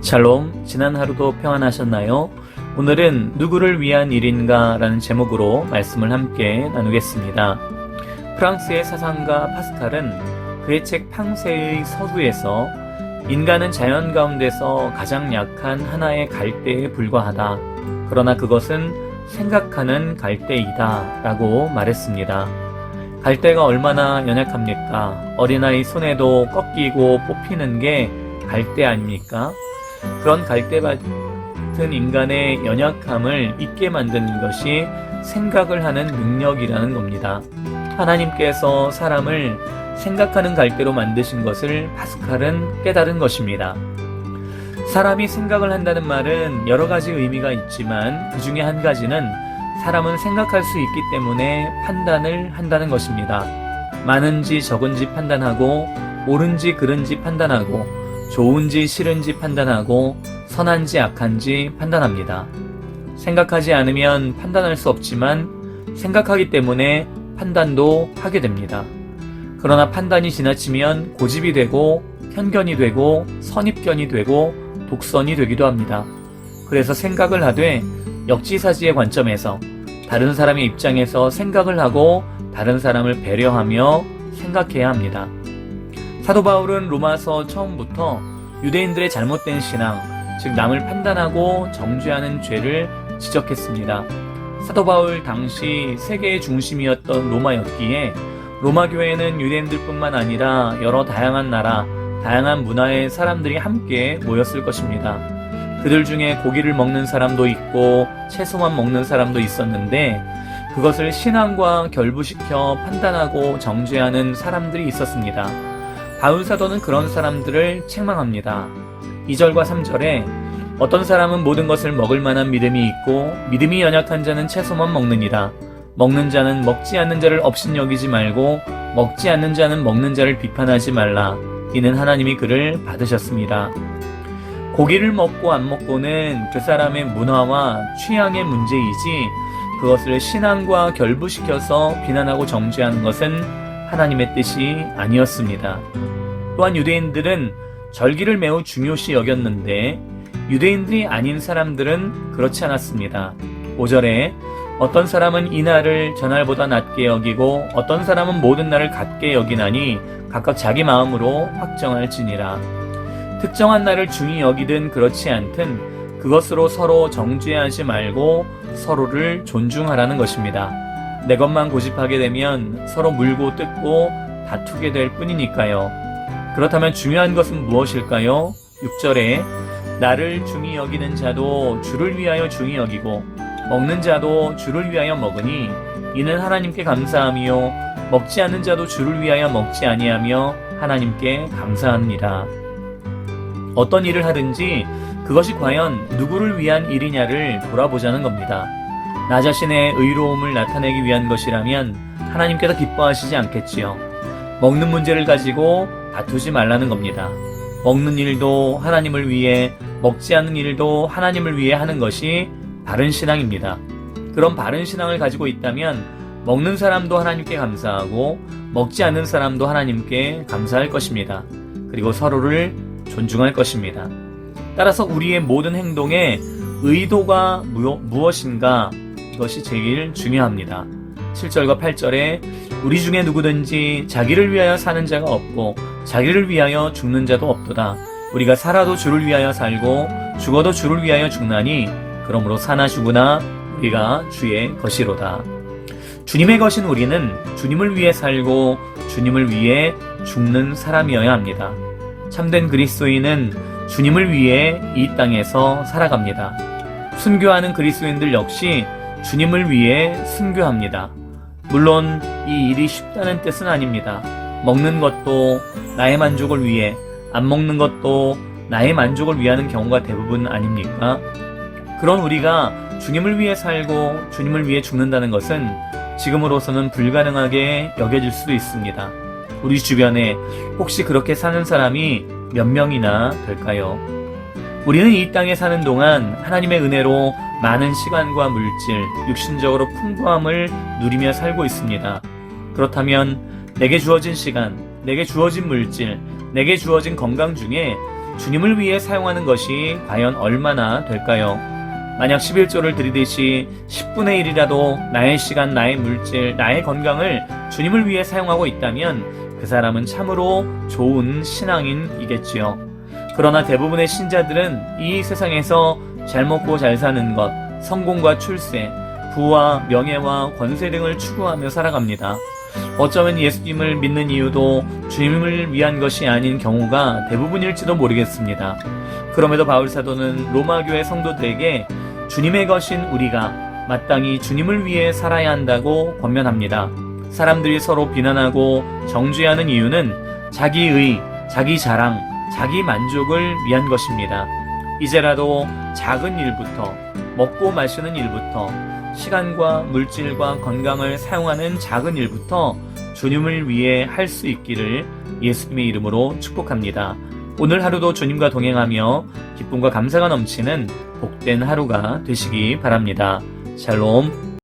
샬롬, 지난 하루도 평안하셨나요? 오늘은 누구를 위한 일인가 라는 제목으로 말씀을 함께 나누겠습니다. 프랑스의 사상가 파스칼은 그의 책 팡세의 서두에서 인간은 자연 가운데서 가장 약한 하나의 갈대에 불과하다. 그러나 그것은 생각하는 갈대이다 라고 말했습니다. 갈대가 얼마나 연약합니까? 어린아이 손에도 꺾이고 뽑히는 게 갈대 아닙니까? 그런 갈대 같은 인간의 연약함을 잊게 만드는 것이 생각을 하는 능력이라는 겁니다. 하나님께서 사람을 생각하는 갈대로 만드신 것을 파스칼은 깨달은 것입니다. 사람이 생각을 한다는 말은 여러 가지 의미가 있지만 그 중에 한 가지는 사람은 생각할 수 있기 때문에 판단을 한다는 것입니다. 많은지 적은지 판단하고 옳은지 그른지 판단하고 좋은지 싫은지 판단하고 선한지 악한지 판단합니다. 생각하지 않으면 판단할 수 없지만 생각하기 때문에 판단도 하게 됩니다. 그러나 판단이 지나치면 고집이 되고 편견이 되고 선입견이 되고 독선이 되기도 합니다. 그래서 생각을 하되 역지사지의 관점에서 다른 사람의 입장에서 생각을 하고 다른 사람을 배려하며 생각해야 합니다. 사도 바울은 로마서 처음부터 유대인들의 잘못된 신앙, 즉 남을 판단하고 정죄하는 죄를 지적했습니다. 사도 바울 당시 세계의 중심이었던 로마였기에 로마 교회는 유대인들뿐만 아니라 여러 다양한 나라, 다양한 문화의 사람들이 함께 모였을 것입니다. 그들 중에 고기를 먹는 사람도 있고 채소만 먹는 사람도 있었는데 그것을 신앙과 결부시켜 판단하고 정죄하는 사람들이 있었습니다. 바울 사도는 그런 사람들을 책망합니다. 2절과 3절에 어떤 사람은 모든 것을 먹을 만한 믿음이 있고 믿음이 연약한 자는 채소만 먹느니라. 먹는 자는 먹지 않는 자를 업신여기지 말고 먹지 않는 자는 먹는 자를 비판하지 말라. 이는 하나님이 그를 받으셨습니다. 고기를 먹고 안 먹고는 그 사람의 문화와 취향의 문제이지 그것을 신앙과 결부시켜서 비난하고 정죄하는 것은 하나님의 뜻이 아니었습니다. 또한 유대인들은 절기를 매우 중요시 여겼는데 유대인들이 아닌 사람들은 그렇지 않았습니다. 5절에 어떤 사람은 이 날을 저날보다 낮게 여기고 어떤 사람은 모든 날을 같게 여기나니 각각 자기 마음으로 확정할지니라. 특정한 날을 중히 여기든 그렇지 않든 그것으로 서로 정죄하지 말고 서로를 존중하라는 것입니다. 내 것만 고집하게 되면 서로 물고 뜯고 다투게 될 뿐이니까요. 그렇다면 중요한 것은 무엇일까요? 6절에 나를 중히 여기는 자도 주를 위하여 중히 여기고 먹는 자도 주를 위하여 먹으니 이는 하나님께 감사하며 먹지 않는 자도 주를 위하여 먹지 아니하며 하나님께 감사합니다. 어떤 일을 하든지 그것이 과연 누구를 위한 일이냐를 돌아보자는 겁니다. 나 자신의 의로움을 나타내기 위한 것이라면 하나님께서 기뻐하시지 않겠지요. 먹는 문제를 가지고 다투지 말라는 겁니다. 먹는 일도 하나님을 위해, 먹지 않는 일도 하나님을 위해 하는 것이 바른 신앙입니다. 그런 바른 신앙을 가지고 있다면 먹는 사람도 하나님께 감사하고 먹지 않는 사람도 하나님께 감사할 것입니다. 그리고 서로를 존중할 것입니다. 따라서 우리의 모든 행동에 의도가 무엇인가 이것이 제일 중요합니다. 7절과 8절에 우리 중에 누구든지 자기를 위하여 사는 자가 없고 자기를 위하여 죽는 자도 없도다. 우리가 살아도 주를 위하여 살고 죽어도 주를 위하여 죽나니 그러므로 사나 죽으나 우리가 주의 것이로다. 주님의 것인 우리는 주님을 위해 살고 주님을 위해 죽는 사람이어야 합니다. 참된 그리스도인은 주님을 위해 이 땅에서 살아갑니다. 순교하는 그리스도인들 역시 주님을 위해 순교합니다. 물론 이 일이 쉽다는 뜻은 아닙니다. 먹는 것도 나의 만족을 위해, 안 먹는 것도 나의 만족을 위하는 경우가 대부분 아닙니까? 그런 우리가 주님을 위해 살고 주님을 위해 죽는다는 것은 지금으로서는 불가능하게 여겨질 수도 있습니다. 우리 주변에 혹시 그렇게 사는 사람이 몇 명이나 될까요? 우리는 이 땅에 사는 동안 하나님의 은혜로 많은 시간과 물질, 육신적으로 풍부함을 누리며 살고 있습니다. 그렇다면 내게 주어진 시간, 내게 주어진 물질, 내게 주어진 건강 중에 주님을 위해 사용하는 것이 과연 얼마나 될까요? 만약 11조를 들이듯이 10분의 1이라도 나의 시간, 나의 물질, 나의 건강을 주님을 위해 사용하고 있다면 그 사람은 참으로 좋은 신앙인이겠지요. 그러나 대부분의 신자들은 이 세상에서 잘 먹고 잘 사는 것, 성공과 출세, 부와 명예와 권세 등을 추구하며 살아갑니다. 어쩌면 예수님을 믿는 이유도 주님을 위한 것이 아닌 경우가 대부분일지도 모르겠습니다. 그럼에도 바울사도는 로마교회 성도들에게 주님의 것인 우리가 마땅히 주님을 위해 살아야 한다고 권면합니다. 사람들이 서로 비난하고 정죄하는 이유는 자기의, 자기 자랑, 자기 만족을 위한 것입니다. 이제라도 작은 일부터, 먹고 마시는 일부터, 시간과 물질과 건강을 사용하는 작은 일부터 주님을 위해 할 수 있기를 예수님의 이름으로 축복합니다. 오늘 하루도 주님과 동행하며 기쁨과 감사가 넘치는 복된 하루가 되시기 바랍니다. 샬롬.